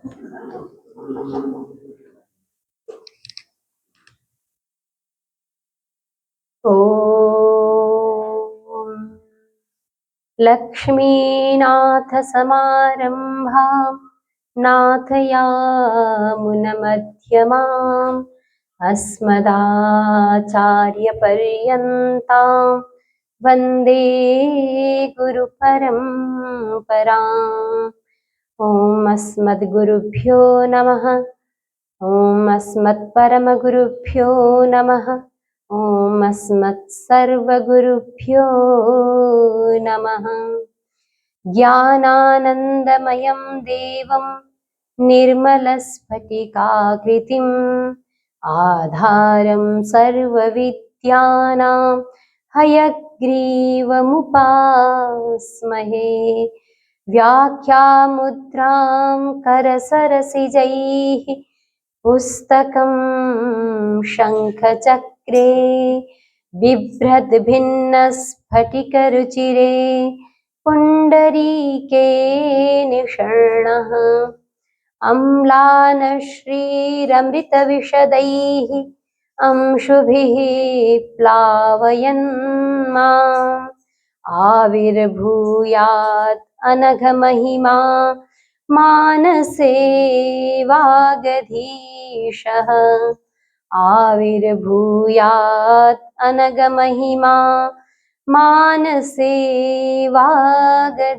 ॐ लक्ष्मीनाथसमारम्भां नाथयामुनमध्यमाम् अस्मदाचार्यपर्यन्तां वन्दे गुरुपरम्पराम्। ॐ अस्मद्गुरुभ्यो नमः। ॐ अस्मत्परमगुरुभ्यो नमः। ॐ अस्मत्सर्वगुरुभ्यो नमः। ज्ञानानन्दमयं देवं निर्मलस्फटिकाकृतिम् आधारं सर्वविद्यानां हयग्रीवमुपास्महे। व्याख्यामुद्रां करसरसिजैः पुस्तकं शङ्खचक्रे बिभ्रद्भिन्नस्फटिकरुचिरे पुण्डरीके निषण्णः अम्लानश्रीरमृतविशदैः अंशुभिः प्लावयन् माम् आविर्भूयात् अनघमहिमा मानसे वागधीशः। आविर्भूयात् अनघमहिमा मानसे वागधीशः।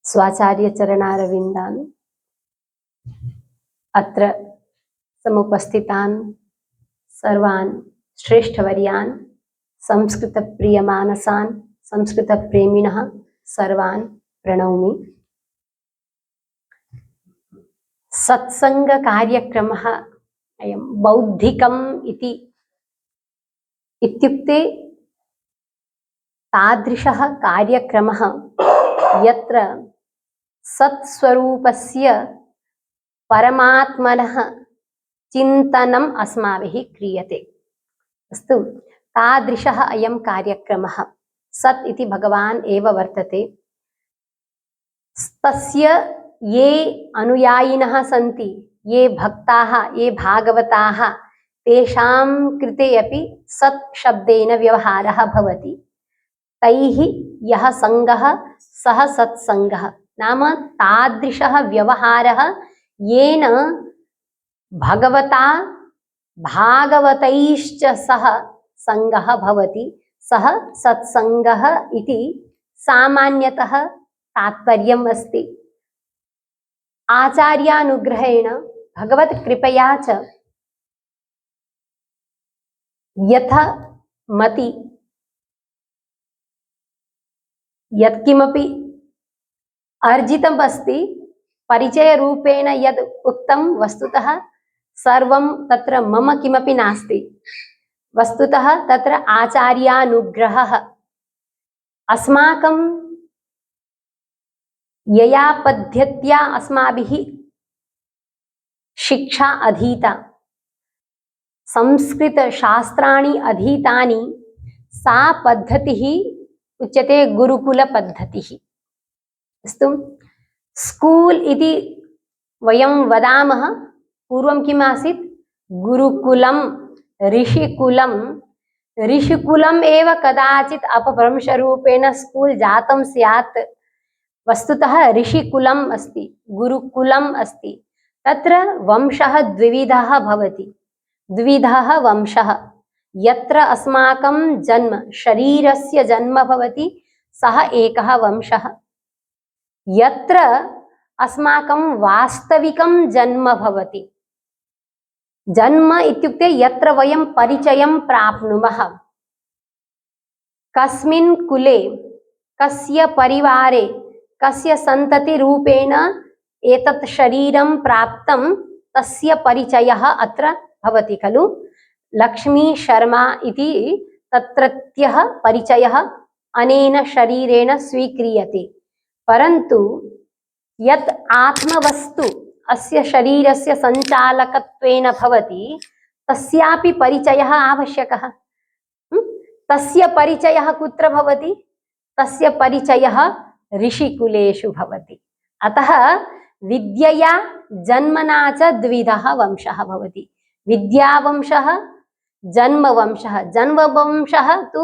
स्वाचार्य चरणारविन्दान् अत्र समुपस्थितान् सर्वान् श्रेष्ठवर्यान् संस्कृतप्रियमानसान् संस्कृतप्रेमिणः सर्वान् प्रणौमि। सत्सङ्गकार्यक्रमः अयं बौद्धिकम् इत्युक्ते तादृशः कार्यक्रमः यत्र सत्स्वरूपस्य परमात्मनः चिन्तनम् अस्माभिः क्रियते। अस्तु, तादृशः अयं कार्यक्रमः। सत् इति भगवान् एव वर्तते। तस्य ये अनुयायिनः सन्ति, ये भक्ताः, ये भागवताः, तेषां कृते अपि सत् शब्देन व्यवहारः भवति। तैः यः सङ्गः सः सत्सङ्गः नाम तादृशः व्यवहारः येन भगवता भागवतैश्च सह सङ्गः भवति, सः सत्सङ्गः इति सामान्यतः तात्पर्यम् अस्ति। आचार्यानुग्रहेण भगवत्कृपया च यथमति यत्किमपि अर्जितम् अस्ति परिचयरूपेण यद् उक्तं वस्तुतः सर्वं तत्र मम किमपि नास्ति। वस्तुतः तत्र आचार्यानुग्रहः अस्माकं यया पद्धत्या अस्माभिः शिक्षा अधीता, संस्कृतशास्त्राणि अधीतानि, सा पद्धतिः उच्यते गुरुकुलपद्धतिः। अस्तु, स्कूल् इति वयं वदामः। पूर्वं किम् आसीत्? गुरुकुलं, ऋषिकुलं। ऋषिकुलम् एव कदाचित् अपभ्रंशरूपेण स्कूल् जातं स्यात्। वस्तुतः ऋषिकुलम् अस्ति, गुरुकुलम् अस्ति। तत्र वंशः द्विविधः भवति, द्विविधः वंशः। यत्र अस्माकं जन्म, शरीरस्य जन्म भवति, सः एकः वंशः। यत्र अस्माकं वास्तविकं जन्म भवति, जन्म इत्युक्ते यत्र वयं परिचयं प्राप्नुमः, कस्मिन् कुले, कस्य परिवारे, कस्य सन्ततिरूपेण एतत् शरीरं प्राप्तं, तस्य परिचयः अत्र भवति खलु। लक्ष्मी शर्मा इति तत्रत्यः परिचयः अनेन शरीरेण स्वीक्रियते। परन्तु यत् आत्मवस्तु अस्य शरीरस्य सञ्चालकत्वेन भवति, तस्यापि परिचयः आवश्यकः। तस्य परिचयः कुत्र भवति? तस्य परिचयः ऋषिकुलेषु भवति। अतः विद्यया जन्मना च द्विधः वंशः भवति, विद्यावंशः जन्मवंशः। जन्मवंशः तु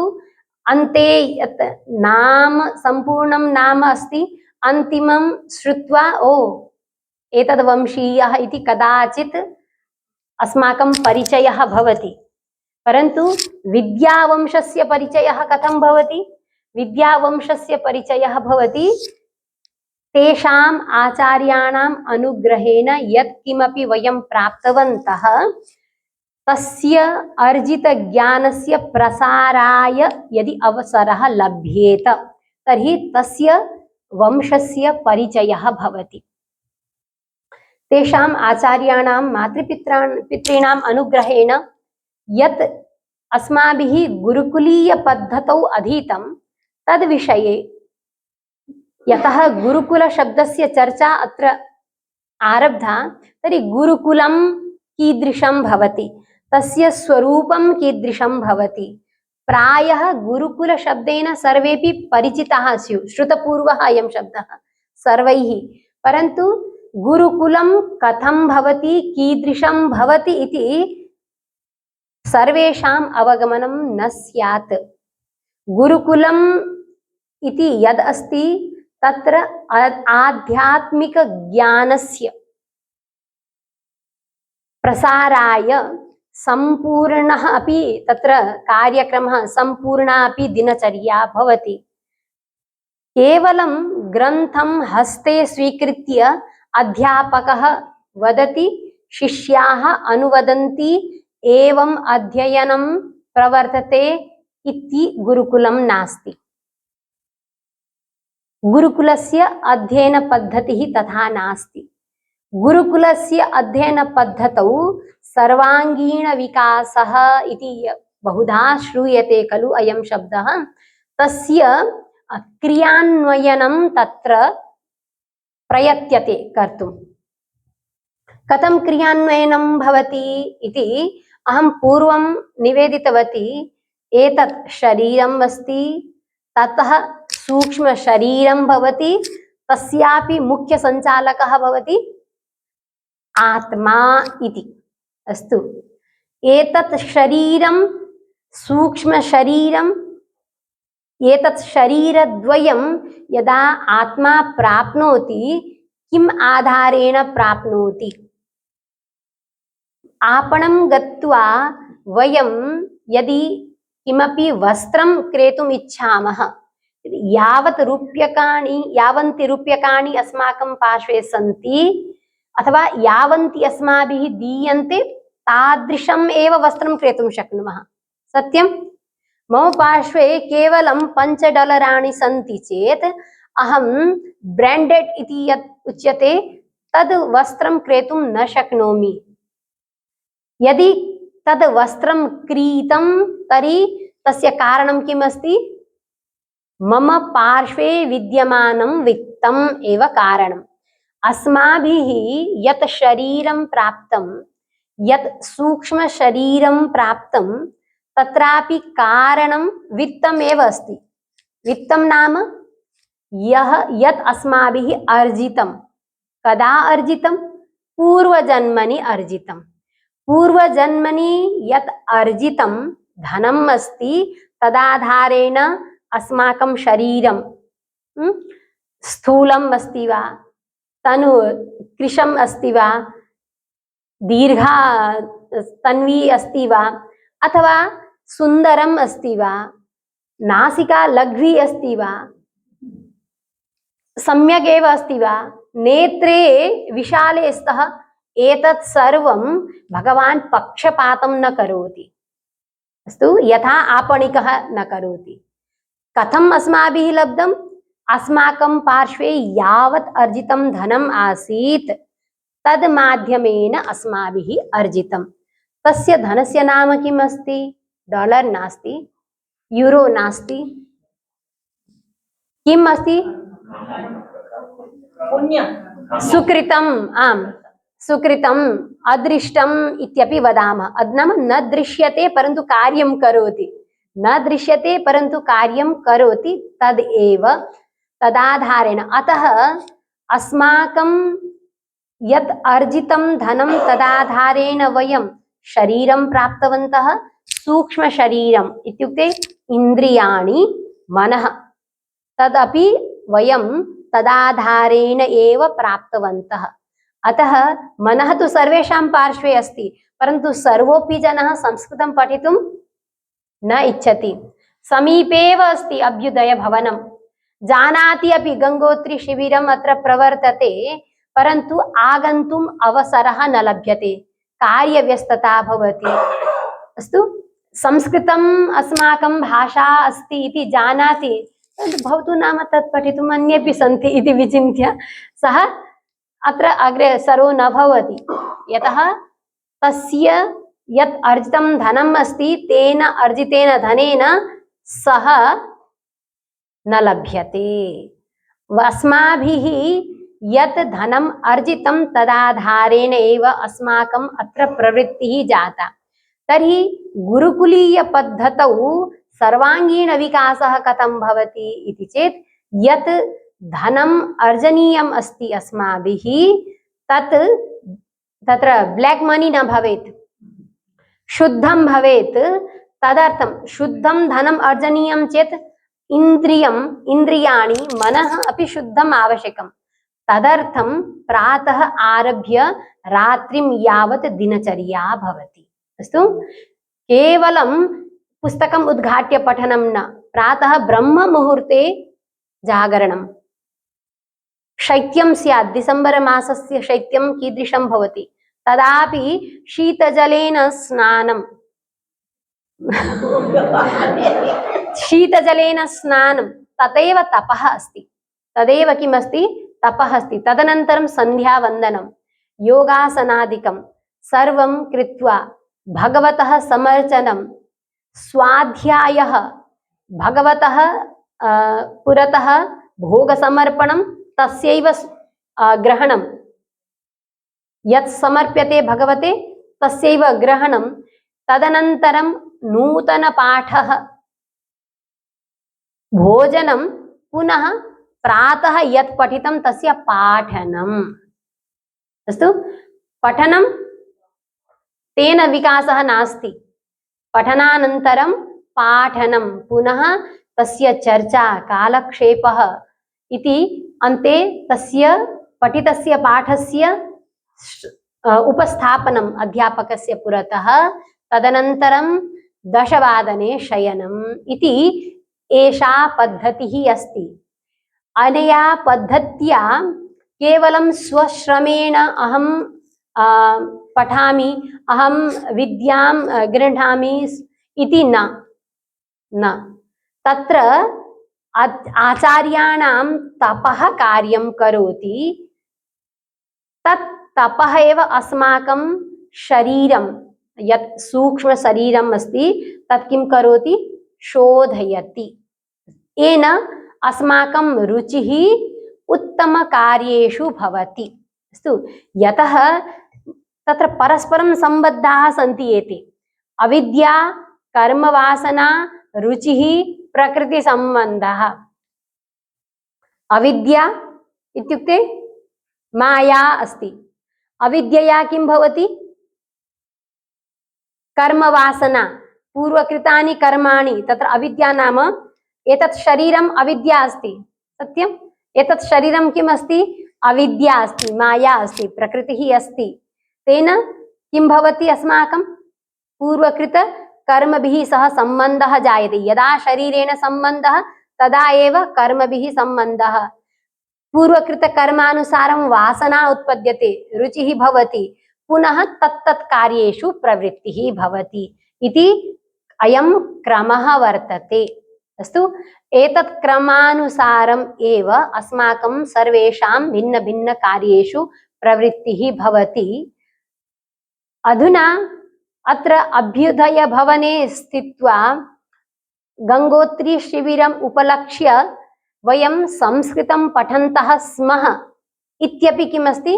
अन्ते यत् नाम संपूर्णं नाम अस्ति अन्तिमं श्रुत्वा ओ एतद् वंशीयः इति कदाचित् अस्माकं परिचयः भवति। परन्तु विद्यावंशस्य परिचयः कथं भवति? विद्यावंशस्य परिचयः भवति तेषाम् आचार्याणाम् अनुग्रहेण यत् किमपि वयं प्राप्तवन्तः तस्य अर्जित ज्ञानस्य प्रसाराय यदि अवसरः लभ्येत तर्हि तस्य वंशस्य परिचयः भवति। तेषाम् आचार्याणां मातृपितॄणाम् अनुग्रहेण यत् अस्माभिः गुरुकुलीय पद्धतौ अधीतं तद् विषये, यतः गुरुकुल शब्दस्य चर्चा अत्र आरब्धा, तर्हि गुरुकुलं कीदृशं भवति, तस्य स्वरूपं कीदृशं भवति। प्रायः गुरुकुल शब्देन सर्वेपि परिचिताः स्युः, श्रुतपूर्वः अयं शब्दः सर्वैः, परन्तु गुरुकुलं कथं भवति, कीदृशं भवति इति सर्वेषाम् अवगमनं न स्यात्। गुरुकुलम् इति यद् अस्ति तत्र आध्यात्मिक ज्ञानस्य प्रसाराय संपूर्णः अपि तत्र कार्यक्रमः, संपूर्णा अपि दिनचर्या भवति। केवलं ग्रन्थं हस्ते स्वीकृत्य अध्यापकः वदति, शिष्याः अनुवदन्ति, एवं अध्ययनं प्रवर्तते इति गुरुकुलं नास्ति। गुरुकुलस्य अध्ययन पद्धतिः तथा नास्ति। गुरुकुलस्य अध्ययन पद्धतौ सर्वांगीण विकासः इति बहुधा श्रूयते खलु अयं शब्दः, तस्य क्रियान्वयनं तत्र प्रयत्यते कर्तुं। कथं क्रियान्वयनं भवति इति अहं पूर्वं निवेदितवती। एतत् शरीरम् अस्ति, ततः सूक्ष्म शरीरं भवति, तस्यापि मुख्य संचालकः भवति आत्मा इति। अस्तु, एतत् शरीरं सूक्ष्म शरीरं, एतत् शरीरद्वयं यदा आत्मा प्राप्नोति किम् आधारेण प्राप्नोति? आपणं गत्वा वयं यदि किमपि वस्त्रं क्रेतुम् इच्छामः, यावन्ति रूप्यकाणि अस्माकं पार्श्वे सन्ति अथवा यावन्ति अस्माभिः दीयन्ते तादृशम् एव वस्त्रं क्रेतुं शक्नुमः। सत्यं? मम पार्श्वे केवलं $5 सन्ति चेत् अहं ब्रांडेड इति यत् उच्यते तद् वस्त्रं क्रेतुं न शक्नोमि। यदि तद् वस्त्रं क्रीतं तर्हि तस्य कारणं किम् अस्ति? मम पार्श्वे विद्यमानं वित्तम् एव कारणम्। अस्माभिः यत् शरीरं प्राप्तं, यत् सूक्ष्म शरीरं प्राप्तं, तत्रापि कारणं वित्तम् एव अस्ति। वित्तं नाम यत् अस्माभिः अर्जितं। कदा अर्जितं? पूर्वजन्मनि अर्जितं। पूर्वजन्मनि यत् अर्जितं धनम् अस्ति तदाधारेण अस्माकं शरीरं स्थूलम् अस्ति वा, कृशम् अस्ति वा, दीर्घा तन्वी अस्ति वा, अथवा सुन्दरम् अस्ति वा, नासिका लघ्वी अस्ति वा, सम्यक् एव अस्ति वा, नेत्रे विशाले स्तः, एतत् सर्वं भगवान् पक्षपातं न करोति। अस्तु, यथा आपणिकः न करोति। कथम् अस्माभिः लब्धम्? अस्माकं पार्श्वे यावत् अर्जितं धनम् आसीत् तद् माध्यमेन अस्माभिः अर्जितं। तस्य धनस्य नाम किम् अस्ति? डॉलर नास्ति, यूरो नास्ति, किम् अस्ति? सुकृतम्। आम्, सुकृतम्, अदृष्टम् इत्यपि वदामः। नाम न दृश्यते परन्तु कार्यं करोति। न दृश्यते परन्तु कार्यं करोति तदेव तदाधारेण। अतः अस्माकं यत् अर्जितं धनं तदाधारेण वयं शरीरं प्राप्तवन्तः, सूक्ष्म शरीरम् इत्युक्ते इन्द्रियाणि, मनः, तदपि वयं तदाधारेण एव प्राप्तवन्तः। अतः मनः तु सर्वेषां पार्श्वे अस्ति, परन्तु सर्वोऽपि जनः संस्कृतं पठितुं न इच्छति। समीपे एव अस्ति अभ्युदय भवनं, जानाति अपि गंगोत्री शिबिरम् अत्र प्रवर्तते, परन्तु आगन्तुम् अवसरः न लभ्यते, कार्यव्यस्तता भवति। अस्तु, संस्कृतम् अस्माकं भाषा अस्ति इति जानाति, परन्तु भवतु नाम तत् पठितुम् अन्येपि सन्ति इति विचिन्त्य सः अत्र अग्रे सर्वो न भवति। यतः तस्य यत् अर्जितं धनम् अस्ति तेन अर्जितेन धनेन सः न लभ्यते। अस्माभिः यत् धनम् अर्जितं तदाधारेण एव अस्माकम् अत्र प्रवृत्तिः जाता। तर्हि गुरुकुलीय पद्धतौ सर्वांगीण विकासः कथं भवति इति चेत् यत् धनम् अर्जनीयम् अस्ति अस्माभिः तत् तत्र ब्लैक मनी न भवेत्, शुद्धं भवेत्। तदर्थं शुद्धं धनम् अर्जनीयं चेत् इन्द्रियाणि मनः अपि शुद्धम् आवश्यकं। तदर्थं प्रातः आरभ्य रात्रिं यावत् दिनचर्या भवति। अस्तु, केवलं पुस्तकम् उद्घाट्य पठनं न, प्रातः ब्रह्म मुहूर्ते जागरणं। शैत्यं स्यात्, डिसेम्बर मासस्य शैत्यं कीदृशं भवति, तदापि शीतजलेन स्नानं शीतजलेन स्नानं तदेव तपः अस्ति, तदेव किमस्ति, तपः अस्ति। तदनन्तरं सन्ध्यावन्दनं, योगासनादिकं सर्वं कृत्वा भगवतः समर्चनं, स्वाध्यायः, भगवतः पुरतः भोगसमर्पणं, तस्यैव ग्रहणं, यत् समर्प्यते भगवते तस्यैव ग्रहणं। तदनन्तरं नूतनपाठः, भोजनं, पुनः प्रातः यत् पठितं तस्य पाठनम्। अस्तु, पठनं तेन विकासः नास्ति, पठनानन्तरं पाठनं, पुनः तस्य चर्चा, कालक्षेपः इति अन्ते तस्य पठितस्य पाठस्य उपस्थापनम् अध्यापकस्य पुरतः। तदनन्तरं 10 शयनम् इति एषा पद्धतिः अस्ति। अनया पद्धत्या केवलं स्वश्रमेण अहं पठामि, अहं विद्यां गृह्णामि इति न। तत्र आचार्याणां तपः कार्यं करोति। तत् तपः एव अस्माकं शरीरं, यत् सूक्ष्म शरीरम् अस्ति तत् किं करोति, शोधयति। येन अस्माकं रुचिः उत्तमकार्येषु भवति। अस्तु, यतः तत्र परस्परं सम्बद्धाः सन्ति एते, अविद्या, कर्मवासना, रुचिः, प्रकृतिसम्बन्धः। अविद्या इत्युक्ते माया अस्ति, अविद्यया किं भवति, कर्मवासना, पूर्वकृतानि कर्माणि, तत्र अविद्या नाम एतत् शरीरम् अविद्या अस्ति, सत्यम्। एतत् शरीरं किम् अस्ति, अविद्या अस्ति, माया अस्ति, प्रकृतिः अस्ति। तेन किं भवति, अस्माकं पूर्वकृत कर्मभिः सह सम्बन्धः जायते। यदा शरीरेण सम्बन्धः तदा एव कर्मभिः सम्बन्धः। पूर्वकृत कर्मानुसारं वासना उत्पद्यते, रुचिः भवति, पुनः तत्तत् कार्येषु प्रवृत्तिः भवति इति अयं क्रमः वर्तते। अस्तु, एतत् क्रमानुसारम् एव अस्माकं सर्वेषां भिन्न भिन्न कार्येषु प्रवृत्तिः भवति। अधुना अत्र अभ्युदय भवने स्थित्वा गंगोत्री शिबिरम् उपलक्ष्य वयं संस्कृतं पठन्तः स्मः इत्यपि किमस्ति,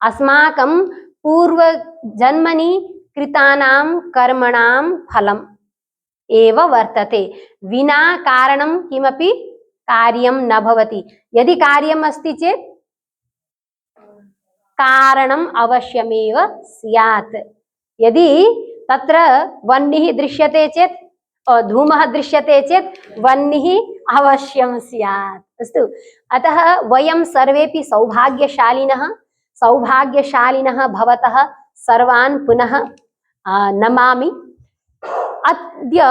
अस्माकं पूर्वजन्मनि कृतानां कर्मणां फलम्। एव वर्तते। विना कारणं किमपि कार्यं न भवति। यदि कार्यम् अस्ति चेत् कारणम् अवश्यमेव स्यात्। यदि तत्र वह्निः दृश्यते चेत् धूमः दृश्यते चेत् वह्निः अवश्यं स्यात्। अस्तु, अतः वयं सर्वेपि सौभाग्यशालिनः भवतः सर्वान् पुनः नमामि। अद्य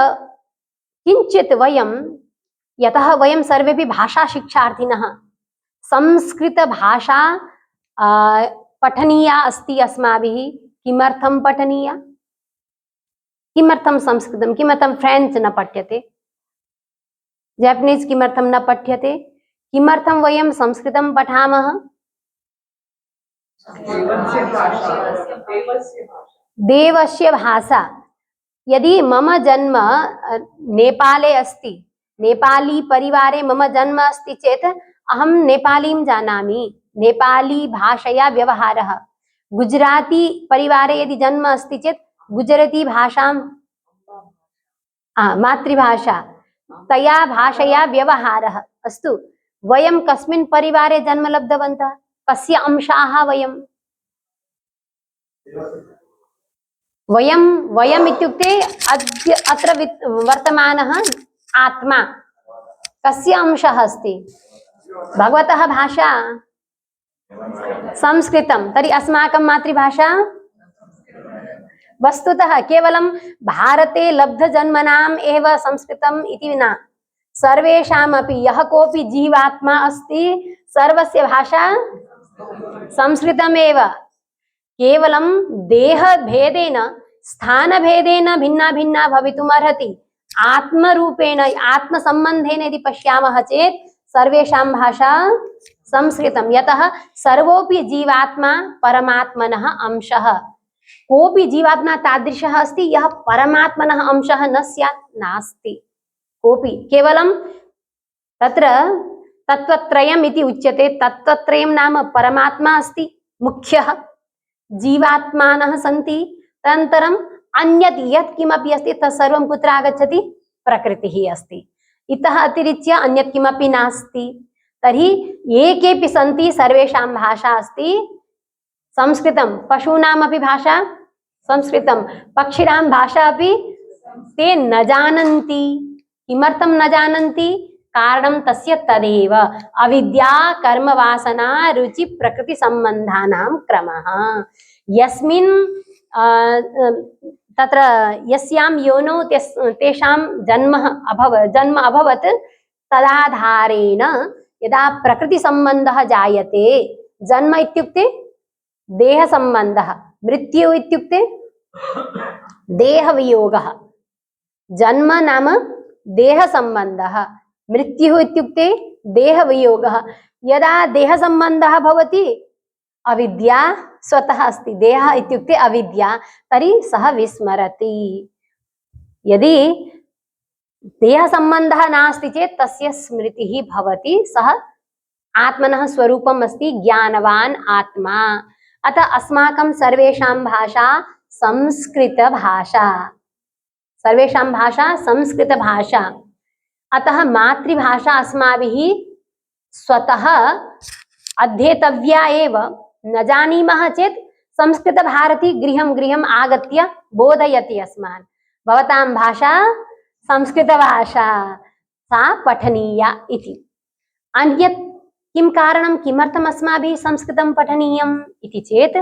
किञ्चित् वयं, यतः वयं सर्वेपि भाषाशिक्षार्थिनः, संस्कृतभाषा पठनीया अस्ति अस्माभिः। किमर्थं पठनीया? किमर्थं संस्कृतं, किमर्थं फ्रेञ्च् न पठ्यते, जैपनीस् किमर्थं न पठ्यते? किमर्थं वयं संस्कृतं पठामः? देवस्य भाषा। यदि मम जन्म नेपाले अस्ति, नेपाली परिवारे मम जन्म अस्ति चेत् अहं नेपालीं जानामि, नेपाली भाषया व्यवहारः। गुजराती परिवारे यदि जन्म अस्ति चेत् गुजराती भाषां मातृभाषा, तया भाषया व्यवहारः। अस्तु, वयं कस्मिन् परिवारे जन्म लब्धवन्तः? कस्य अंशाः वयं? वयम् इत्युक्ते अद्य अत्र वर्तमानः आत्मा कस्य अंशः अस्ति? भगवतः भाषा संस्कृतं। तर्हि अस्माकं मातृभाषा वस्तुतः केवलं भारते लब्धजन्मनाम् एव संस्कृतम् इति न, सर्वेषामपि यः कोऽपि जीवात्मा अस्ति सर्वस्य भाषा संस्कृतमेव। केवलं देहभेदेन स्थानभेदेन भिन्ना भिन्ना भवितुम् अर्हति। आत्मरूपेण आत्मसम्बन्धेन यदि पश्यामः चेत् सर्वेषां भाषा संस्कृतं। यतः सर्वोऽपि जीवात्मा परमात्मनः अंशः। कोऽपि जीवात्मा तादृशः अस्ति यः परमात्मनः अंशः न स्यात्? नास्ति कोऽपि। केवलं तत्र तत्त्वत्रयम् इति उच्यते। तत्त्वत्रयं नाम परमात्मा अस्ति मुख्यः, जीवात्मानः सन्ति, तदनन्तरम् अन्यत् यत् किमपि अस्ति तत्सर्वं कुत्र आगच्छति? प्रकृतिः अस्ति। इतः अतिरिच्य अन्यत् किमपि नास्ति। तर्हि ये केऽपि सन्ति सर्वेषां भाषा अस्ति संस्कृतं। पशूनामपि भाषा संस्कृतं, पक्षिणां भाषा अपि ते न जानन्ति। किमर्थं न जानन्ति? कारणं तस्य तदेव अविद्या कर्म वासना रुचि प्रकृति संबंधानां क्रमः। यस्मिन् तत्र यस्यां योनौ तेषां जन्म अभवत् तदाधारेण यदा प्रकृति संबंधः जायते, जन्म इत्युक्ते देह संबंधः, मृत्यु इत्युक्ते देह वियोगः। जन्म नाम देह संबंधः, मृत्युः इत्युक्ते देह वियोगः। यदा देह संबंधः भवति अविद्या स्वतः अस्ति, देह इत्युक्ते अविद्या, तर्हि सः विस्मरति। यदि देह संबंधः नास्ति चेत् तस्य स्मृतिः भवति, सः आत्मनः स्वरूपम् अस्ति, ज्ञानवान् आत्मा। अतः अस्माकं सर्वेषां भाषा संस्कृतभाषा, सर्वेषां भाषा संस्कृतभाषा। अतः मातृभाषा अस्माभिः स्वतः अध्येतव्या एव। न जानीमः चेत् संस्कृतभारती गृहं गृहम् आगत्य बोधयति अस्मान्, भवतां भाषा संस्कृतभाषा, सा पठनीया इति। अन्यत् किं कारणं, किमर्थम् अस्माभिः संस्कृतं पठनीयम् इति चेत्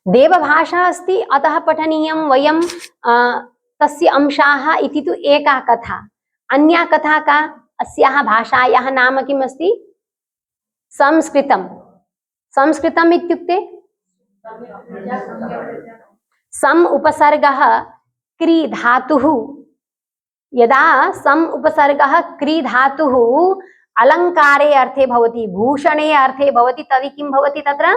देवभाषा अस्ति अतः पठनीयं। वयं तस्य अंशाः इति तु एका कथा। अन्या कथा का? अस्याः भाषायाः नाम किम् अस्ति? संस्कृतं। संस्कृतम् इत्युक्ते सम् उपसर्गः क्री धातुः। यदा सम् उपसर्गः क्री धातुः अलङ्कारे अर्थे भवति, भूषणे अर्थे भवति, तर्हि किं भवति? तत्र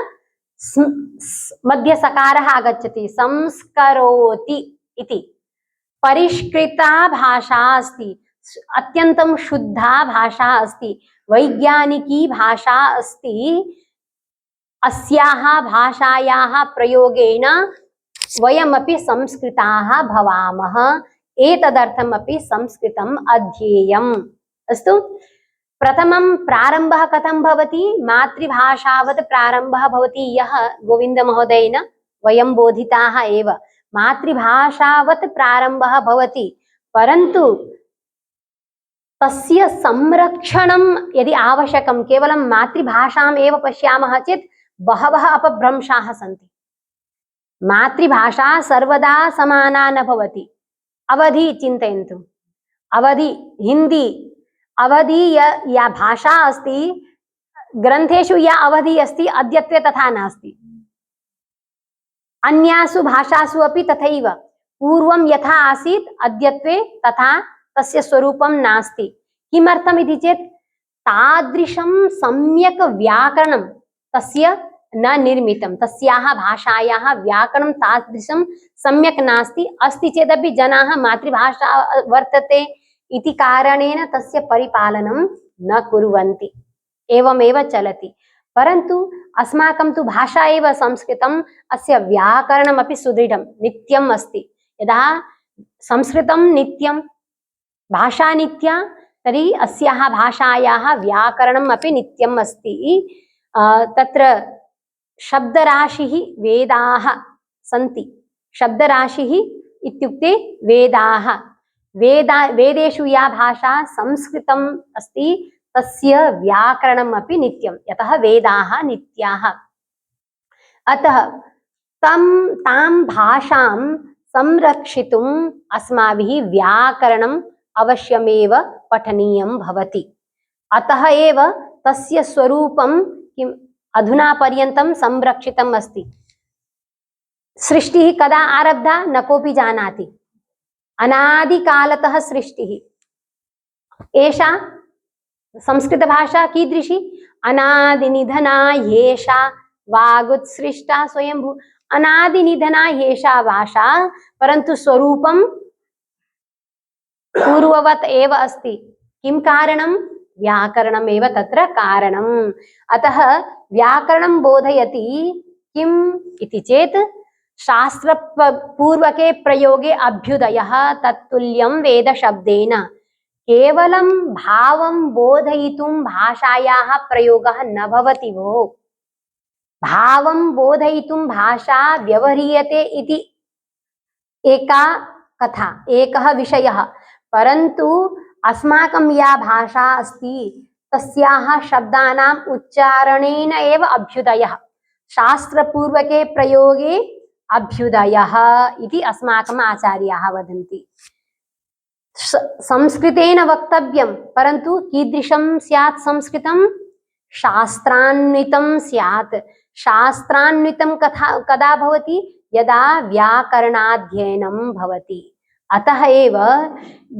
मध्ये सकारः आगच्छति, संस्करोति इति। परिष्कृता भाषा अस्ति, अत्यन्तं शुद्धा भाषा अस्ति, वैज्ञानिकी भाषा अस्ति। अस्याः भाषायाः प्रयोगेन वयमपि संस्कृताः भवामः एतदर्थमपि संस्कृतम् अध्येयम्। अस्तु, प्रथमं प्रारम्भः कथं भवति? मातृभाषावत् प्रारम्भः भवति। यः गोविन्दमहोदयेन वयं बोधिताः एव, मातृभाषावत् प्रारम्भः भवति, परन्तु तस्य संरक्षणं यदि आवश्यकं, केवलं मातृभाषाम् एव पश्यामः चेत् बहवः अपभ्रंशाः सन्ति। मातृभाषा सर्वदा समाना न भवति। अवधि चिन्तयन्तु, अवधि हिंदी, अवधि या भाषा अस्ति, ग्रन्थेषु या अवधि अस्ति अद्यत्वे तथा नास्ति। अन्यासु भाषासु अपि तथैव, पूर्वं यथा आसीत् अद्यत्वे तथा तस्य स्वरूपं नास्ति। किमर्थमिति चेत् तादृशं सम्यक् व्याकरणं तस्य न निर्मितं, तस्याः भाषायाः व्याकरणं तादृशं सम्यक् नास्ति। अस्ति चेदपि जनाः मातृभाषा वर्तते इति कारणेन तस्य परिपालनं न कुर्वन्ति, एवमेव चलति। परन्तु अस्माकं तु भाषा एव संस्कृतम्, अस्य व्याकरणमपि सुदृढं नित्यम् अस्ति। यदा संस्कृतं नित्यं, भाषा नित्या, तर्हि अस्याः भाषायाः व्याकरणम् अपि नित्यम् अस्ति। तत्र शब्दराशिः वेदाः सन्ति। शब्दराशिः इत्युक्ते वेदाः। वेदेषु या भाषा संस्कृतम् अस्ति तस्य व्याकरणम् अपि नित्यं, यतः वेदाः नित्याः। अतः तां भाषां संरक्षितुम् अस्माभिः व्याकरणम् अवश्यमेव पठनीयं भवति। अतः एव तस्य स्वरूपं किम् अधुना पर्यन्तं संरक्षितम् अस्ति। सृष्टिः कदा आरब्धा न कोऽपि जानाति। अनादिकालतः सृष्टिः। एषा संस्कृतभाषा कीदृशी? अनादिनिधना ह्येषा वागुत्सृष्टा स्वयंभू। अनादिनिधना ह्येषा भाषा, परन्तु स्वरूपं पूर्ववत् एव अस्ति। किं कारणं? व्याकरणमेव तत्र कारणम्। अतः व्याकरणं बोधयति किम् इति चेत् शास्त्रपूर्वके प्रयोगे अभ्युदयः तत्तुल्यं वेदशब्देन। केवलं भावं बोधयितुं भाषायाः प्रयोगः न भवति भो। भावं बोधयितुं भाषा व्यवह्रियते इति एका कथा, एकः विषयः, परन्तु अस्माकं या भाषा अस्ति तस्याः शब्दानाम् उच्चारणेन एव अभ्युदयः, शास्त्रपूर्वके प्रयोगे अभ्युदयः इति अस्माकम् आचार्याः वदन्ति। संस्कृतेन वक्तव्यं, परन्तु कीदृशं स्यात् संस्कृतं? शास्त्रान्वितं स्यात्। शास्त्रान्वितं कदा भवति? यदा व्याकरणाध्ययनं भवति। अतः एव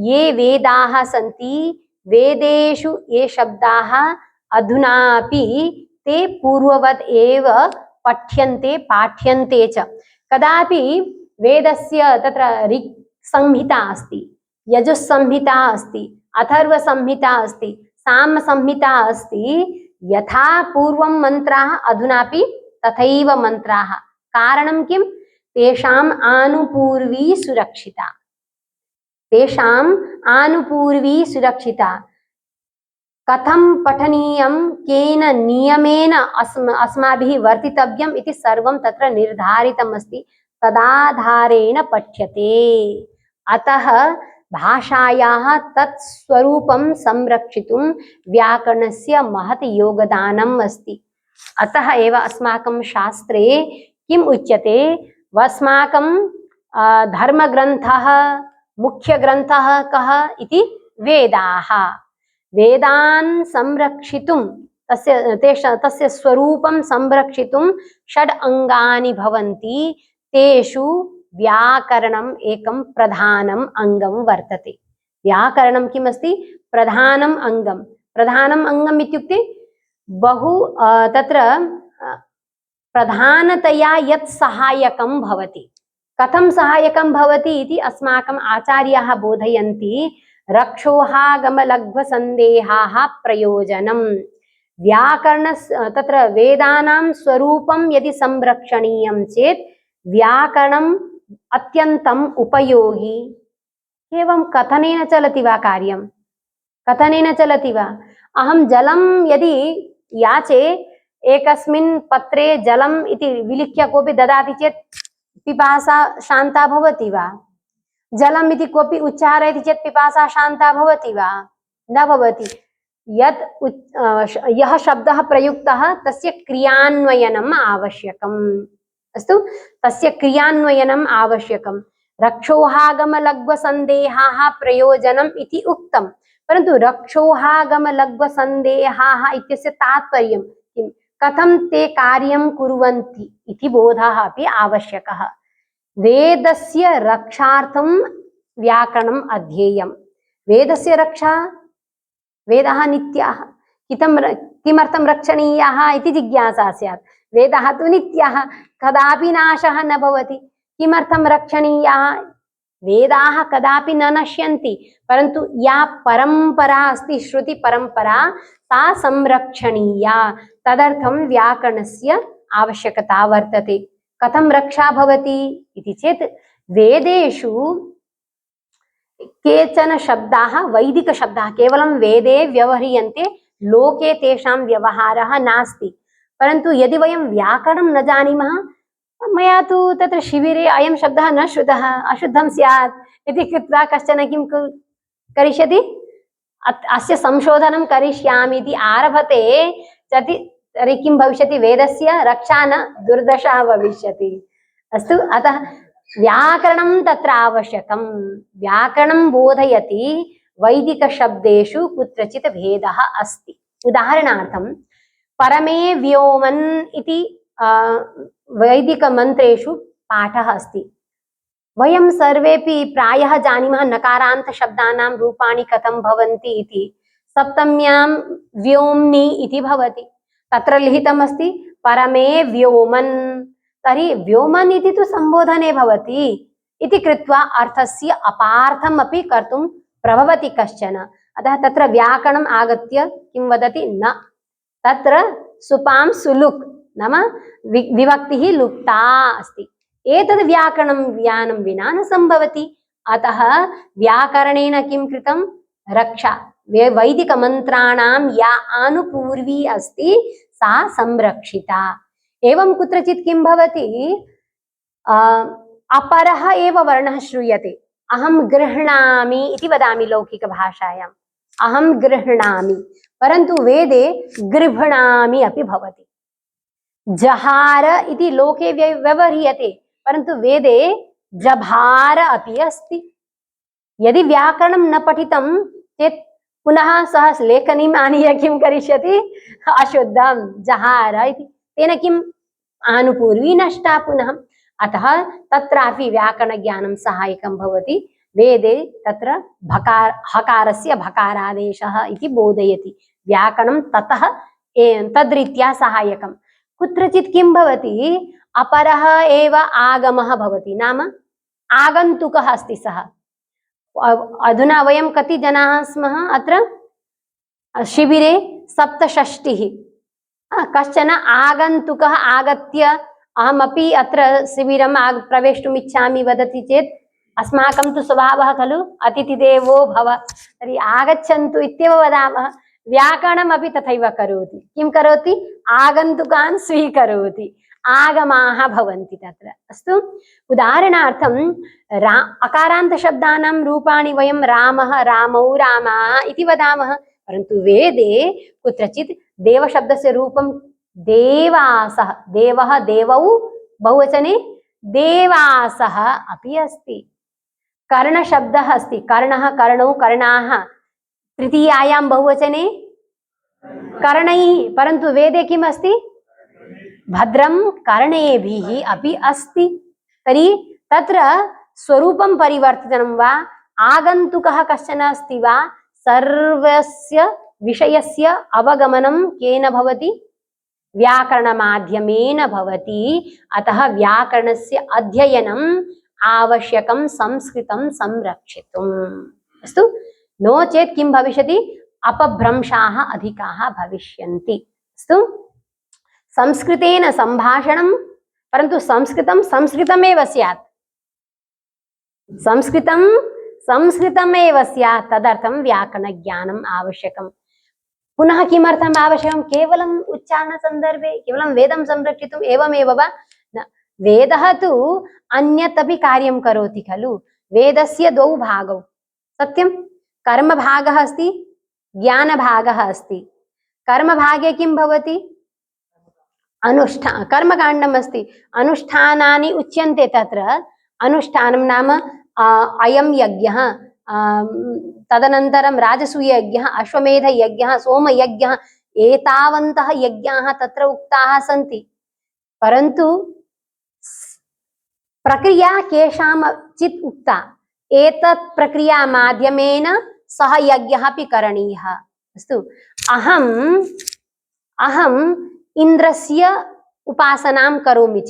ये वेदाः सन्ति, वेदेषु ये शब्दाः अधुनापि ते पूर्ववत् एव पठ्यन्ते, पाठ्यन्ते च। कदापि वेदस्य तत्र ऋक् संहिता अस्ति, यजुस्संहिता अस्ति, अथर्वसंहिता अस्ति, सामसंहिता अस्ति। यथा पूर्वं मन्त्राः अधुनापि तथैव मन्त्राः। कारणं किं? तेषाम् आनुपूर्वी सुरक्षिता। तेषाम् आनुपूर्वी सुरक्षिता। कथं पठनीयं, केन नियमेन अस्माभिः वर्तितव्यम् इति सर्वं तत्र निर्धारितम् अस्ति। तदाधारेण पठ्यते। अतः भाषायाः तत् स्वरूपं संरक्षितुं व्याकरणस्य महत् योगदानम् अस्ति। अतः एव अस्माकं शास्त्रे किम् उच्यते? अस्माकं धर्मग्रन्थः, मुख्यग्रन्थः कः इति? वेदाः। वेदान् संरक्षितुं, तस्य स्वरूपं संरक्षितुं 6 अङ्गानि भवन्ति। तेषु व्याकरणम् एकं प्रधानम् अङ्गं वर्तते। व्याकरणं किमस्ति? प्रधानम् अङ्गं। प्रधानम् अङ्गम् इत्युक्ते बहु तत्र प्रधानतया यत् सहायकं भवति। कथं सहायकं भवति इति अस्माकम् आचार्याः बोधयन्ति। रक्षोहागमलघ्वसन्देहाः प्रयोजनम्। व्याकरण तत्र वेदानां स्वरूपं यदि संरक्षणीयं चेत् व्याकरणम् अत्यन्तम् उपयोगी। एवं कथनेन चलति वा कार्यं? कथनेन चलति वा? अहं जलं यदि याचे एकस्मिन् पत्रे जलम् इति विलिख्य कोऽपि ददाति चेत् पिपासा शान्ता भवति वा? जलम् इति कोऽपि उच्चारयति चेत् पिपासा शान्ता भवति वा? न भवति। यः शब्दः प्रयुक्तः तस्य क्रियान्वयनम् आवश्यकम्। अस्तु, तस्य क्रियान्वयनम् आवश्यकम्। रक्षोहागमलघ्वसन्देहाः प्रयोजनम् इति उक्तम्, परन्तु रक्षोहागमलघ्वसन्देहाः इत्यस्य तात्पर्यं किं, कथं ते कार्यं कुर्वन्ति इति बोधः अपि आवश्यकः। वेदस्य रक्षार्थं व्याकरणम् अध्येयम्। वेदस्य रक्षा, वेदः नित्याः, किमर्थं रक्षणीयाः इति जिज्ञासा स्यात्। वेदः तु नित्यः, कदापि नाशः न भवति, किमर्थं रक्षणीयाः? वेदाः कदापि न नश्यन्ति, परन्तु या परम्परा अस्ति, श्रुति परम्परा, सा संरक्षणीया। तदर्थं व्याकरणस्य आवश्यकता वर्तते। कथं रक्षा भवति इति चेत्, वेदेषु केचन शब्दाः वैदिकशब्दाः केवलं वेदे व्यवह्रियन्ते, लोके तेषां व्यवहारः नास्ति। परन्तु यदि वयं व्याकरणं न जानीमः, मया तु तत्र शिबिरे अयं शब्दः न श्रुतः, अशुद्धं स्यात् इति कृत्वा कश्चन किं करिष्यति, अस्य संशोधनं करिष्यामि इति आरभते तर्हि किं भविष्यति? वेदस्य रक्षा न, दुर्दशा भविष्यति। अस्तु, अतः व्याकरणं तत्र आवश्यकं। व्याकरणं बोधयति वैदिकशब्देषु कुत्रचित् भेदः अस्ति। उदाहरणार्थं परमे व्योमन् इति वैदिकमन्त्रेषु पाठः अस्ति। वयं सर्वेपि प्रायः जानीमः नकारान्तशब्दानां रूपाणि कथं भवन्ति इति। सप्तम्यां व्योम्नि इति भवति, तत्र लिखितमस्ति परमे व्योमन्। तर्हि व्योमन् इति तु संबोधने भवति इति कृत्वा अर्थस्य अपार्थम् अपि कर्तुं प्रभवति कश्चन। अतः तत्र व्याकरणम् आगत्य किं वदति, न, तत्र सुपां सुलुक् नाम विभक्तिः लुप्ता अस्ति। एतद् व्याकरणं ज्ञानं विना न सम्भवति। अतः व्याकरणेन किं कृतं? रक्षा। वैदिकमन्त्राणां या आनुपूर्वी अस्ति सा संरक्षिता। एवं कुत्रचित् किं भवति, अपरः एव वर्णः श्रूयते, अहं गृह्णामि इति वदामि लौकिकभाषायाम्, अहं गृह्णामि, परन्तु वेदे गृह्णामि अपि भवति। जहार इति लोके व्यवह्रियते, परन्तु वेदे जभार अपि अस्ति। यदि व्याकरणं न पठितं चेत् पुनः सः लेखनीम् आनीय किं करिष्यति? अशुद्धं जहार इति, तेन किम् आनुपूर्वी नष्टा पुनः। अतः तत्रापि व्याकरणज्ञानं सहायकं भवति। वेदे तत्र हकारस्य भकारादेशः इति बोधयति। व्याकरणं ततः तद्रीत्या सहायकं। कुत्रचित् किं भवति, अपरः एव आगमः भवति, नाम आगन्तुकः अस्ति सः। अधुना वयं कति जनाः स्मः अत्र शिबिरे? 67। कश्चन आगन्तुकः आगत्य अहमपि अत्र शिबिरं प्रवेष्टुम् इच्छामि वदति चेत् अस्माकं तु स्वभावः खलु अतिथिदेवो भव, तर्हि आगच्छन्तु इत्येव वदामः। व्याकरणमपि तथैव करोति। किं करोति? आगन्तुकान् स्वीकरोति, आगमाः भवन्ति तत्र। अस्तु, उदाहरणार्थं अकारान्तशब्दानां रूपाणि वयं रामः, रामौ, रामाः इति वदामः, परन्तु वेदे कुत्रचित् देवशब्दस्य रूपं देवासः, देवः देवौ बहुवचने देवासः अपि अस्ति। कर्णशब्दः अस्ति, कर्णः, कर्णौ, कर्णाः, तृतीयायां बहुवचने कर्णैः, परन्तु वेदे किम् अस्ति? भद्रं कर्णेभिः अपि अस्ति। तर्हि तत्र स्वरूपं परिवर्तितं वा, आगन्तुकः कश्चन अस्ति वा, सर्वस्य विषयस्य अवगमनं केन भवति? व्याकरणमाध्यमेन भवति। अतः व्याकरणस्य अध्ययनम् आवश्यकं संस्कृतं संरक्षितुम्। अस्तु, नो चेत् किं भविष्यति? अपभ्रंशाः अधिकाः भविष्यन्ति। अस्तु, संस्कृतेन सम्भाषणं, परन्तु संस्कृतं संस्कृतमेव स्यात्। संस्कृतं संस्कृतमेव स्यात् तदर्थं व्याकरणज्ञानम् आवश्यकम्। पुनः किमर्थम् आवश्यकं? केवलम् उच्चारणसन्दर्भे केवलं वेदं संरक्षितुम् एवमेव वा न। वेदः तु अन्यत् अपि कार्यं करोति खलु। वेदस्य द्वौ भागौ सत्यं, कर्मभागः अस्ति, ज्ञानभागः अस्ति। कर्मभागे किं भवति? कर्मकाण्डम् अस्ति, अनुष्ठानानि उच्यन्ते। तत्र अनुष्ठानं नाम अयं यज्ञः, तदनन्तरं राजसूययज्ञः, अश्वमेधयज्ञः, सोमयज्ञः, एतावन्तः यज्ञाः तत्र उक्ताः सन्ति। परन्तु प्रक्रिया केषाञ्चित् उक्ता, एतत् प्रक्रिया माध्यमेन सः यज्ञः अपि करणीयः। अस्तु, अहम् इन्द्रस्य उपासनां करोमि,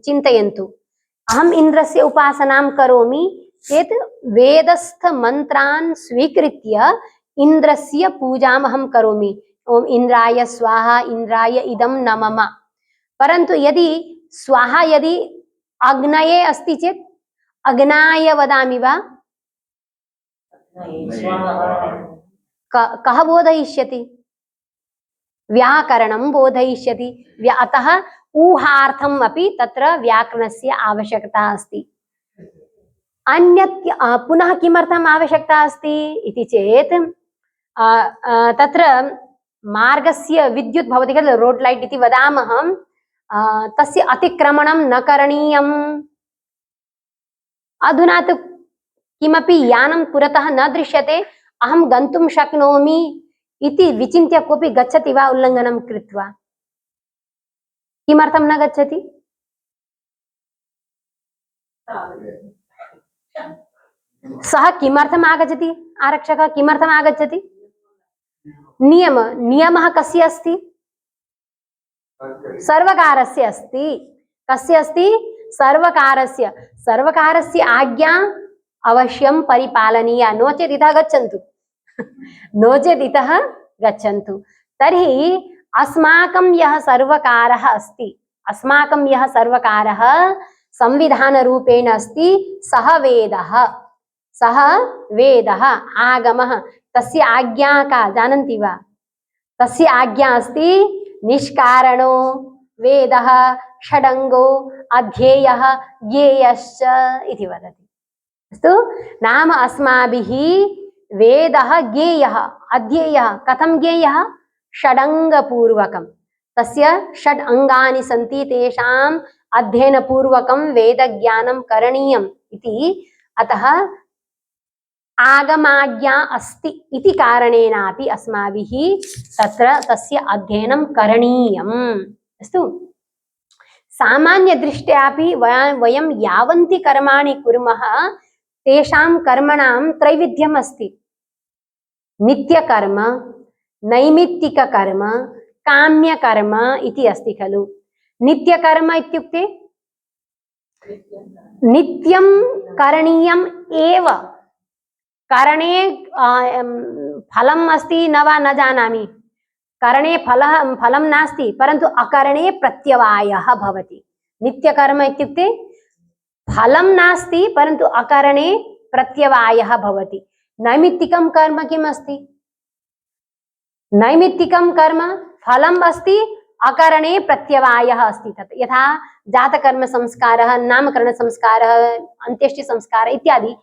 चिन्तयन्तु। अहम् इन्द्रस्य उपासनां करोमि चेत् वेदस्थमन्त्रान् स्वीकृत्य इन्द्रस्य पूजाम् अहं करोमि। ओम इन्द्राय स्वाहा, इन्द्राय इदं न मम। परन्तु यदि स्वाहा यदि अग्नये अस्ति चेत् अग्नाय वदामि वा? कः बोधयिष्यति? व्याकरणं बोधयिष्यति। अतः ऊहार्थम् अपि तत्र व्याकरणस्य आवश्यकता अस्ति। अन्यत् पुनः किमर्थम् आवश्यकता अस्ति इति चेत् तत्र मार्गस्य विद्युत् भवति खलु, रोड् लैट् इति वदामः, तस्य अतिक्रमणं न करणीयम्। अधुना तु किमपि यानं पुरतः न दृश्यते, अहं गन्तुं शक्नोमि इति विचिन्त्य कोऽपि गच्छति वा उल्लङ्घनं कृत्वा? किमर्थं न गच्छति? सः किमर्थम् आगच्छति? आरक्षकः किमर्थम् आगच्छति? नियमः कस्य अस्ति? सर्वकारस्य अस्ति। कस्य अस्ति? सर्वकारस्य। सर्वकारस्य आज्ञा अवश्यं परिपालनीया, नो चेत् इतः गच्छन्तु नो चेत् इतः गच्छन्तु। तर्हि अस्माकं यः सर्वकारः अस्ति, अस्माकं यः सर्वकारः संविधानरूपेण अस्ति, सः वेदः, सः वेदः आगमः। तस्य आज्ञा का जानन्ति वा? तस्य आज्ञा अस्ति निष्कारणो वेदः षडङ्गो अध्येयः ज्ञेयश्च इति वदति। अस्तु, नाम अस्माभिः वेदः ज्ञेयः अध्येयः। कथं ज्ञेयः? षडङ्गपूर्वकं। तस्य षड् अङ्गानि सन्ति, तेषाम् अध्ययनपूर्वकं वेदज्ञानं करणीयम् इति। अतः आगमाज्ञा अस्ति इति कारणेनापि अस्माभिः तत्र तस्य अध्ययनं करणीयम्। अस्तु, सामान्यदृष्ट्यापि वयं यावन्ति कर्माणि कुर्मः तेषां कर्मणां त्रैविध्यम् अस्ति। नित्यकर्म, नैमित्तिककर्म, काम्यकर्म इति अस्ति खलु। नित्यकर्म इत्युक्ते नित्यं करणीयम् एव। करणे फलम् अस्ति न वा न जानामि, करणे फलं नास्ति, परन्तु अकरणे प्रत्यवायः भवति। नित्यकर्म इत्युक्ते फलं नास्ति परन्तु अकरणे प्रत्यवायः भवति। नैमित्तिकं कर्म किम् अस्ति? नैमित्तिकं कर्म फलम् अस्ति, अकरणे प्रत्यवायः अस्ति। तत् यथा जातकर्मसंस्कारः, नामकरणसंस्कारः, अन्त्येष्टिसंस्कारः इत्यादि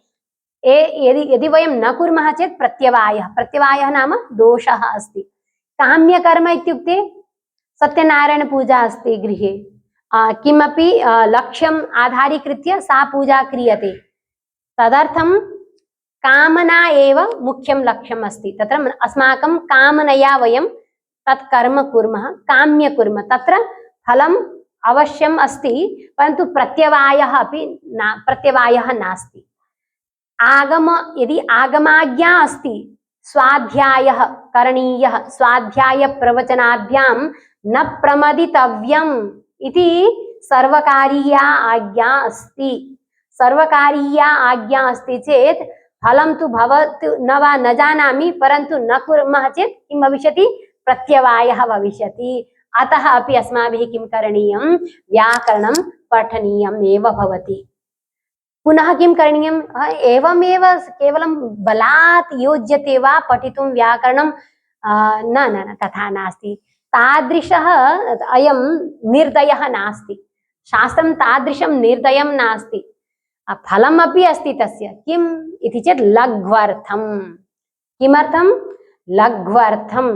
यदि वयं न कुर्मः चेत् प्रत्यवायः नाम दोषः अस्ति। काम्यकर्म इत्युक्ते सत्यनारायणपूजा अस्ति गृहे, किमपि लक्ष्यम् आधारीकृत्य सा पूजा क्रियते, तदर्थं कामना एव मुख्यं लक्ष्यम् अस्ति। तत्र अस्माकं कामनया वयं तत् कर्म कुर्मः, काम्य कुर्मः। तत्र फलम् अवश्यम् अस्ति परन्तु प्रत्यवायः नास्ति। यदि आगमाज्ञा अस्ति, स्वाध्यायः करणीयः, स्वाध्याय प्रवचनाभ्यां न प्रमदितव्यम् इति सर्वकारीया आज्ञा अस्ति। सर्वकारीया आज्ञा अस्ति चेत् फलं तु भवतु न वा न जानामि, परन्तु न कुर्मः चेत् किं भविष्यति? प्रत्यवायः भविष्यति। अतः अपि अस्माभिः किं करणीयं? व्याकरणं पठनीयम् एव भवति। पुनः किं करणीयम्? एवमेव केवलं बलात् योज्यते वा पठितुं व्याकरणं? न न न, तथा नास्ति। तादृशः अयं निर्दयः नास्ति। शास्त्रं तादृशं निर्दयं नास्ति। फलमपि अस्ति तस्य। किम् इति चेत् लघ्वर्थम्। किमर्थं? लघ्वर्थम्।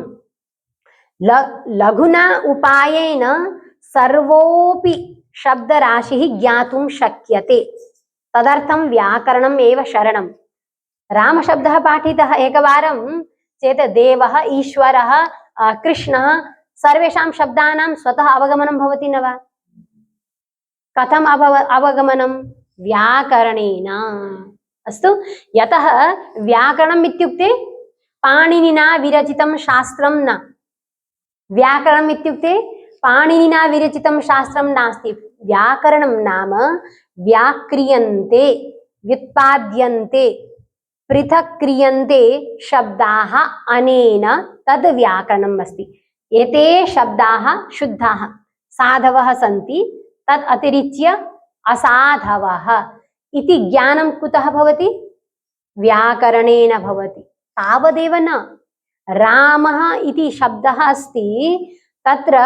लघुना उपायेन सर्वोऽपि शब्दराशिः ज्ञातुं शक्यते। तदर्थं व्याकरणम् एव शरणम्। रामशब्दः पाठितः एकवारं चेत् देवः, ईश्वरः, कृष्णः, सर्वेषां शब्दानां स्वतः अवगमनं भवति न वा? कथम् अवगमनं? व्याकरणेन। अस्तु, यतः व्याकरणम् इत्युक्ते पाणिनिना विरचितं शास्त्रं न। व्याकरणम् इत्युक्ते पाणिनिना विरचितं शास्त्रं नास्ति। व्याकरणं नाम व्याक्रियन्ते, व्युत्पाद्यन्ते, पृथक् क्रियन्ते शब्दाः अनेन, तद् व्याकरणम् अस्ति। एते शब्दाः शुद्धाः साधवः सन्ति, तत् अतिरिच्य असाधवः इति ज्ञानं कुतः भवति? व्याकरणेन भवति। तावदेव न, रामः इति शब्दः अस्ति, तत्र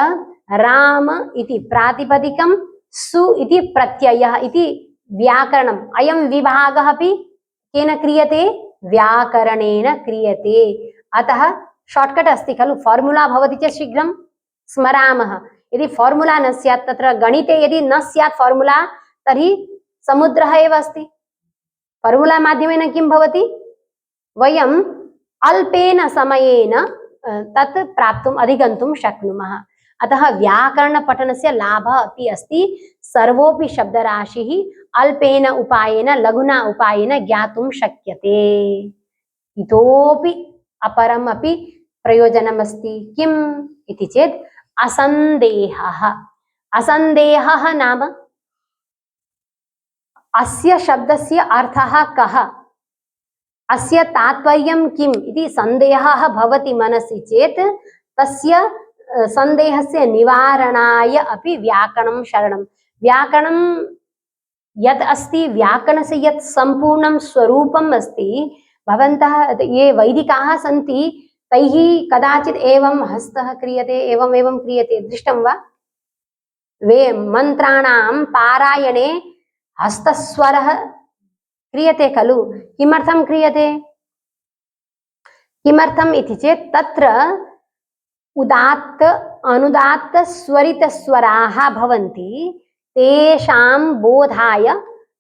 राम इति प्रातिपदिकं, सु इति प्रत्ययः इति व्याकरणम्। अयं विभागः अपि केन क्रियते? व्याकरणेन क्रियते। अतः शॉर्टकट अस्ति खलु, फार्मुला भवति चेत् शीघ्रं स्मरामः। यदि फार्मुला न स्यात्, तत्र गणिते यदि न स्यात् फार्मुला, तर्हि समुद्रः एव अस्ति। फार्मुला माध्यमेन किं भवति? वयम् अल्पेन समयेन तत् प्राप्तुम्, अधिगन्तुं शक्नुमः। अतः व्याकरणपठनस्य लाभः अपि अस्ति। सर्वोऽपि शब्दराशिः अल्पेन उपायेन, लघुना उपायेन ज्ञातुं शक्यते। इतोपि अपरम् अपि प्रयोजनमस्ति। किम् इति चेत् असन्देहः। असन्देहः नाम अस्य शब्दस्य अर्थः कः, अस्य तात्पर्यं किम् इति सन्देहः भवति मनसि चेत्, तस्य सन्देहस्य निवारणाय अपि व्याकरणं शरणं। व्याकरणं यत् अस्ति, व्याकरणस्य यत् सम्पूर्णं स्वरूपम् अस्ति, भवन्तः ये वैदिकाः सन्ति, तैः कदाचित् एवं हस्तः क्रियते, एवं क्रियते, दृष्टं वा? वे मन्त्राणां पारायणे हस्तस्वरः क्रियते खलु। किमर्थं क्रियते? किमर्थम् इति चेत् तत्र उदात्त अनुदात्त स्वरित स्वराः भवन्ति, तेषां बोधाय।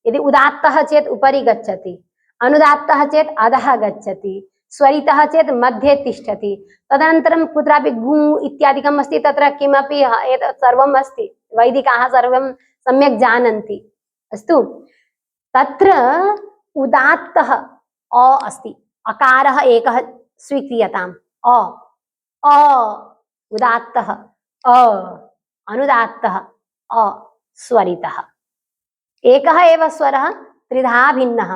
यदि उदात्तः चेत् उपरि गच्छति, अनुदात्तः चेत् अधः गच्छति, स्वरितः चेत् मध्ये तिष्ठति। तदनन्तरं कुत्रापि गु इत्यादिकम् अस्ति, तत्र किमपि एतत् सर्वम् अस्ति, वैदिकाः सर्वं सम्यक् जानन्ति। अस्तु, तत्र उदात्तः अ अस्ति, अकारः एकः स्वीक्रियताम्, अ उदात्तः, अनुदात्तः अ स्वरितः। एकः एव स्वरः, त्रिधा भिन्नः।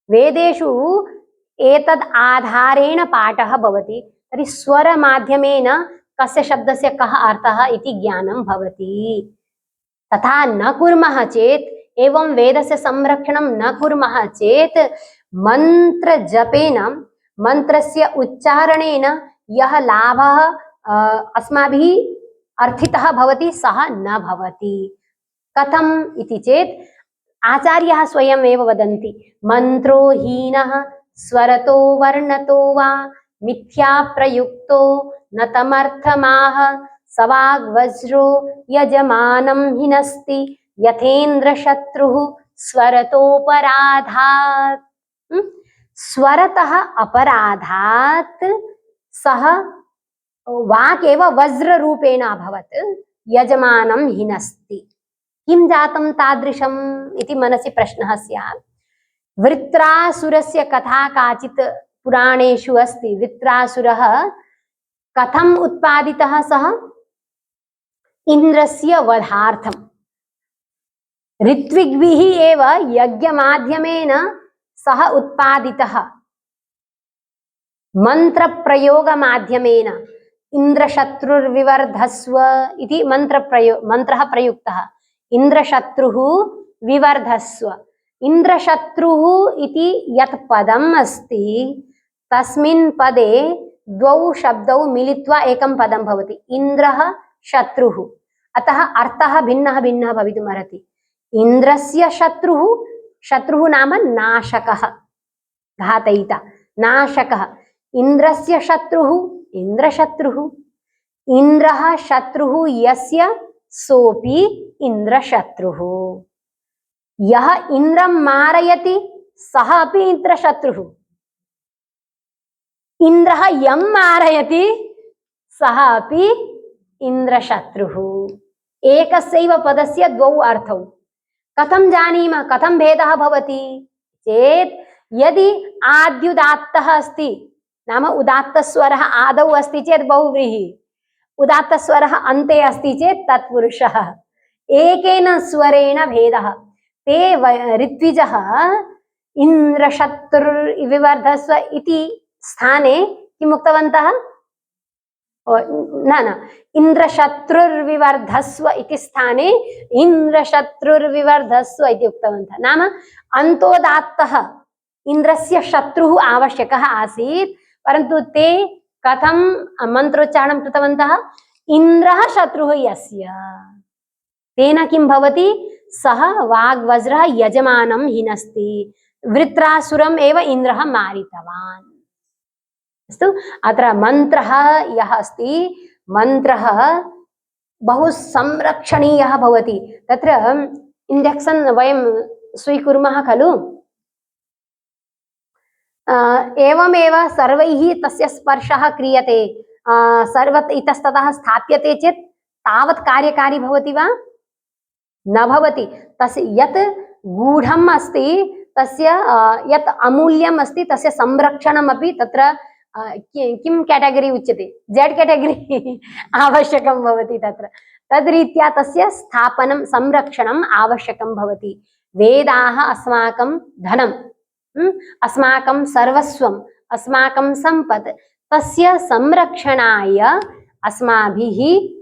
वेदेषु एतद् आधारेण पाठः भवति। तर्हि स्वरमाध्यमेन कस्य शब्दस्य कः अर्थः इति ज्ञानं भवति। तथा न कुर्मः चेत्, एवं वेदस्य संरक्षणं न कुर्मः चेत्, मन्त्रजपेन, मन्त्रस्य उच्चारणेन यः लाभः अस्माभिः अर्थितः भवति, सः न भवति। कथम् इति चेत् आचार्याः स्वयम् एव वदन्ति, मन्त्रो हीनः स्वरतो वर्णतो वा मिथ्या प्रयुक्तो न तमर्थमाह, सवाग्वज्रो यजमानं हिनस्ति यथेन्द्र शत्रुः स्वरतोपराधात्। स्वरतः अपराधात् सः वाक् एव वज्ररूपेण अभवत्, यजमानं हिनस्ति। किं जातं तादृशम् इति मनसि प्रश्नः स्यात्। वृत्रासुरस्य कथा काचित् पुराणेषु अस्ति। वृत्रासुरः कथम् उत्पादितः? सः इन्द्रस्य वधार्थम्। ऋत्विग्भिः एव यज्ञमाध्यमेन सः उत्पादितः, मन्त्रप्रयोगमाध्यमेन। इन्द्रशत्रुर्विवर्धस्व इति मन्त्रः प्रयुक्तः। इन्द्रशत्रुः विवर्धस्व, इन्द्रशत्रुः इति यत् पदम् अस्ति तस्मिन् पदे द्वौ शब्दौ मिलित्वा एकं पदं भवति इन्द्रः शत्रुः। अतः अर्थः भिन्नः भिन्नः भवितुमर्हति। इन्द्रस्य शत्रुः, शत्रुः नाम नाशकः, घातयिता, नाशकः। इन्द्रस्य शत्रुः इन्द्रशत्रुः। इन्द्रः शत्रुः यस्य सोऽपि इन्द्रशत्रुः। यः इन्द्रं मारयति सः अपि इन्द्रशत्रुः। इन्द्रः यं मारयति सः अपि इन्द्रशत्रुः। एकस्यैव पदस्य द्वौ अर्थौ। कथं जानीमः, कथं भेदः भवति चेत् यदि आद्युदात्तः अस्ति नाम उदात्तस्वरः आदौ अस्ति चेत् बहुव्रीहि, उदात्तस्वरः अन्ते अस्ति चेत् तत्पुरुषः। एकेन स्वरेण भेदः। ते ऋत्विजः इन्द्रशत्रुर्विवर्धस्व इति स्थाने किम् उक्तवन्तः? न इन्द्रशत्रुर्विवर्धस्व इति स्थाने इन्द्रशत्रुर्विवर्धस्व इति उक्तवन्तः। नाम अन्तोदात्तः इन्द्रस्य शत्रुः आवश्यकः आसीत्, परन्तु ते कथं मन्त्रोच्चारणं कृतवन्तः? इन्द्रः शत्रुः यस्य, तेन किं भवति? सः वाग्वज्रः यजमानं हिनस्ति। वृत्रासुरम् एव इन्द्रः मारितवान्। अस्तु, अत्र मन्त्रः यः अस्ति, मन्त्रः बहु संरक्षणीयः भवति। तत्र इण्डक्शन् वयं स्वीकुर्मः खलु, एवमेव सर्वैः तस्य स्पर्शः क्रियते, सर्वत्र इतस्ततः स्थाप्यते चेत् तावत् कार्यकारी भवति वा? न भवति। तस्य यत् गूढम् अस्ति, तस्य यत् अमूल्यम् अस्ति, तस्य संरक्षणमपि तत्र किं कैटेगरी उच्यते? जेड कैटेगरी आवश्यकं भवति तत्र। तद्रीत्या तस्य स्थापनं संरक्षणम् आवश्यकं भवति। वेदाः अस्माकं धनं, अस्माकं सर्वस्वम्, अस्माकं सम्पत्, तस्य संरक्षणाय अस्माभिः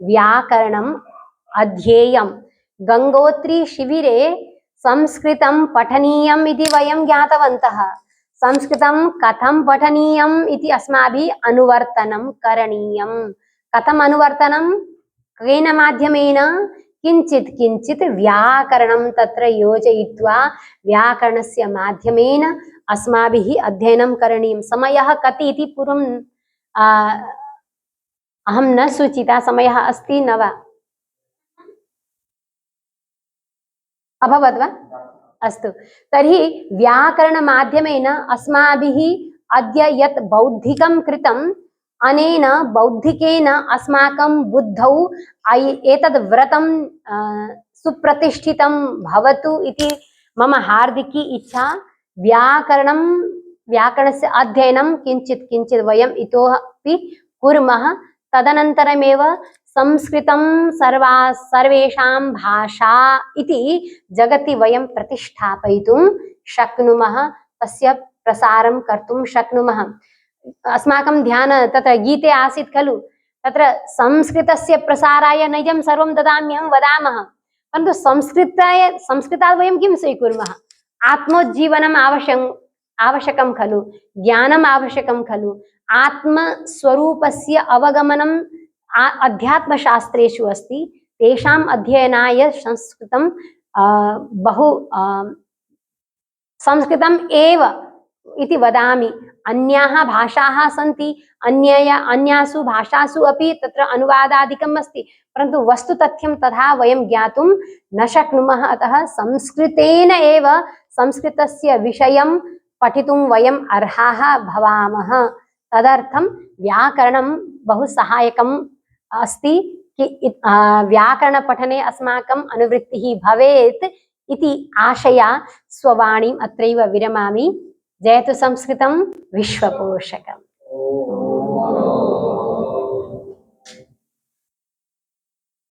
व्याकरणम् अध्येयम्। गंगोत्री शिबिरे संस्कृतं पठनीयम् इति वयं ज्ञातवन्तः। संस्कृतं कथं पठनीयम् इति अस्माभिः अनुवर्तनं करणीयं। कथम् अनुवर्तनं? केन माध्यमेन? किञ्चित् किञ्चित् व्याकरणं तत्र योजयित्वा व्याकरणस्य माध्यमेन अस्माभिः अध्ययनं करणीयं। समयः कति इति पूर्वं अहं न सूचिता। समयः अस्ति न वा? अभवत् वा? अस्तु, तर्हि व्याकरणमाध्यमेन अस्माभिः अद्य यत् बौद्धिकं कृतम्, अनेन बौद्धिकेन अस्माकं बुद्धौ एतद् व्रतं सुप्रतिष्ठितं भवतु इति मम हार्दिकी इच्छा। व्याकरणस्य अध्ययनं किञ्चित् किञ्चित् वयम् इतोपि कुर्मः। तदनन्तरमेव संस्कृतं सर्वेषां भाषा इति जगति वयं प्रतिष्ठापयितुं शक्नुमः, तस्य प्रसारं कर्तुं शक्नुमः। अस्माकं ध्यान तत्र गीते आसीत् खलु, तत्र संस्कृतस्य प्रसाराय नैजं सर्वं ददाम्यहं वदामः, परन्तु संस्कृतात् वयं किं स्वीकुर्मः? आत्मोज्जीवनम् आवश्यकं खलु, ज्ञानम् आवश्यकं खलु, आत्मस्वरूपस्य अवगमनं अध्यात्मशास्त्रेषु अस्ति। तेषाम् अध्ययनाय संस्कृतं बहु संस्कृतम् एव इति वदामि। अन्याः भाषाः सन्ति, अन्यासु भाषासु अपि तत्र अनुवादादिकम् अस्ति, परन्तु वस्तुतथ्यं तथा वयं ज्ञातुं न शक्नुमः। अतः संस्कृतेन एव संस्कृतस्य विषयं पठितुं वयम् अर्हाः भवामः। तदर्थं व्याकरणं बहु सहायकम् अस्ति कि व्याकरणपठने अस्माकम् अनुवृत्तिः भवेत् इति आशया स्ववाणीम् अत्रैव विरमामि। जयतु संस्कृतं विश्वपोषकम्।